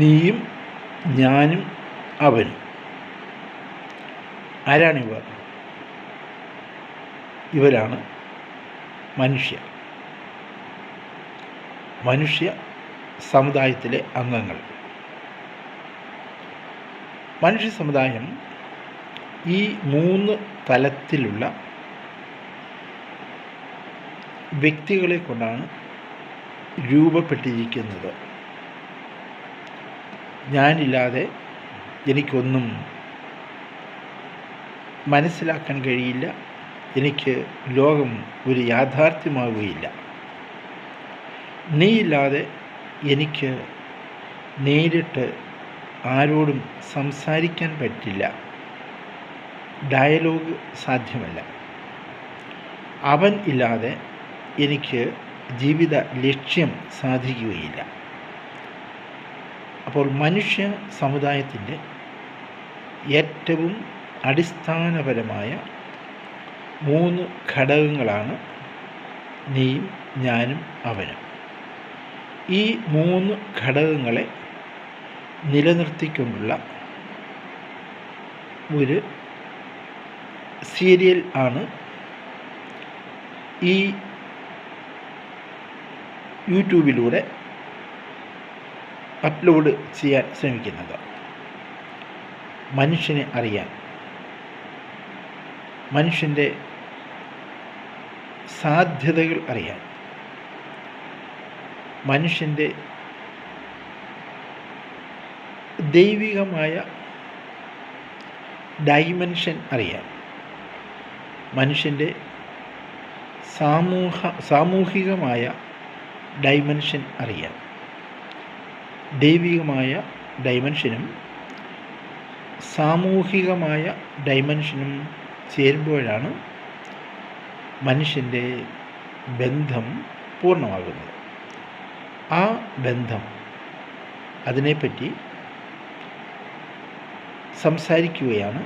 നീയും ഞാനും അവനും. ആരാണിവർ? ഇവരാണ് മനുഷ്യ സമുദായത്തിലെ അംഗങ്ങൾ. മനുഷ്യ സമുദായം ഈ 3 തലത്തിലുള്ള വ്യക്തികളെ കൊണ്ടാണ് രൂപപ്പെട്ടിരിക്കുന്നത്. ഞാനില്ലാതെ എനിക്കൊന്നും മനസ്സിലാക്കാൻ കഴിയില്ല. എനിക്ക് ലോകം ഒരു യാഥാർത്ഥ്യമാവുകയില്ല. നീയില്ലാതെ എനിക്ക് നേരിട്ട് ആരോടും സംസാരിക്കാൻ പറ്റില്ല. ഡയലോഗ് സാധ്യമല്ല. അവൻ ഇല്ലാതെ എനിക്ക് ജീവിത ലക്ഷ്യം സാധിക്കുകയില്ല. അപ്പോൾ മനുഷ്യ സമുദായത്തിൻ്റെ ഏറ്റവും അടിസ്ഥാനപരമായ 3 ഘടകങ്ങളാണ് നീയും ഞാനും അവനും. ഈ 3 ഘടകങ്ങളെ നിലനിർത്തിക്കൊണ്ടുള്ള ഒരു സീരിയൽ ആണ് ഈ യൂട്യൂബിലൂടെ അപ്ലോഡ് ചെയ്യാൻ ശ്രമിക്കുന്നത്. മനുഷ്യനെ അറിയാൻ, മനുഷ്യൻ്റെ സാധ്യതകൾ അറിയാൻ, മനുഷ്യൻ്റെ ദൈവികമായ ഡൈമെൻഷൻ അറിയാൻ, മനുഷ്യൻ്റെ സാമൂഹികമായ ഡൈമെൻഷൻ അറിയാൻ. ദൈവികമായ ഡൈമെൻഷനും സാമൂഹികമായ ഡൈമെൻഷനും ചേരുമ്പോഴാണ് മനുഷ്യൻ്റെ ബന്ധം പൂർണ്ണമാകുന്നത്. ആ ബന്ധം, അതിനെപ്പറ്റി സംസാരിക്കുകയാണ്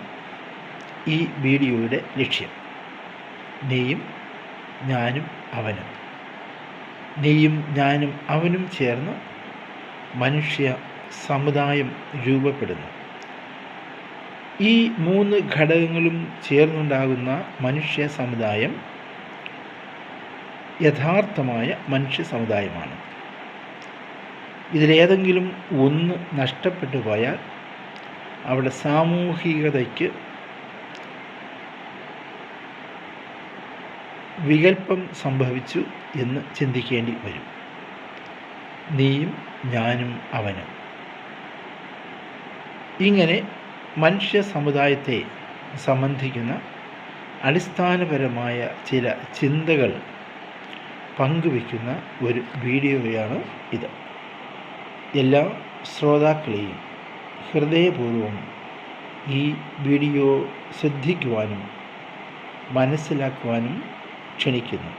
ഈ വീഡിയോയുടെ ലക്ഷ്യം. നീയും ഞാനും അവനും. നീയും ഞാനും അവനും ചേർന്ന് മനുഷ്യ സമുദായം രൂപപ്പെടുന്നു. ഈ 3 ഘടകങ്ങളും ചേർന്നുണ്ടാകുന്ന മനുഷ്യ സമുദായം യഥാർത്ഥമായ മനുഷ്യ സമുദായമാണ്. ഇതിലേതെങ്കിലും ഒന്ന് നഷ്ടപ്പെട്ടു പോയാൽ അവിടെ സാമൂഹികതയ്ക്ക് വികൽപ്പം സംഭവിച്ചു എന്ന് ചിന്തിക്കേണ്ടി വരും. നീയും ഞാനും അവനും. ഇങ്ങനെ മനുഷ്യ സമുദായത്തെ സംബന്ധിക്കുന്ന അടിസ്ഥാനപരമായ ചില ചിന്തകൾ പങ്കുവയ്ക്കുന്ന ഒരു വീഡിയോയാണ് ഇത്. എല്ലാ ശ്രോതാക്കളെയും ഹൃദയപൂർവ്വം ഈ വീഡിയോ ശ്രദ്ധിക്കുവാനും മനസ്സിലാക്കുവാനും ക്ഷണിക്കുന്നു.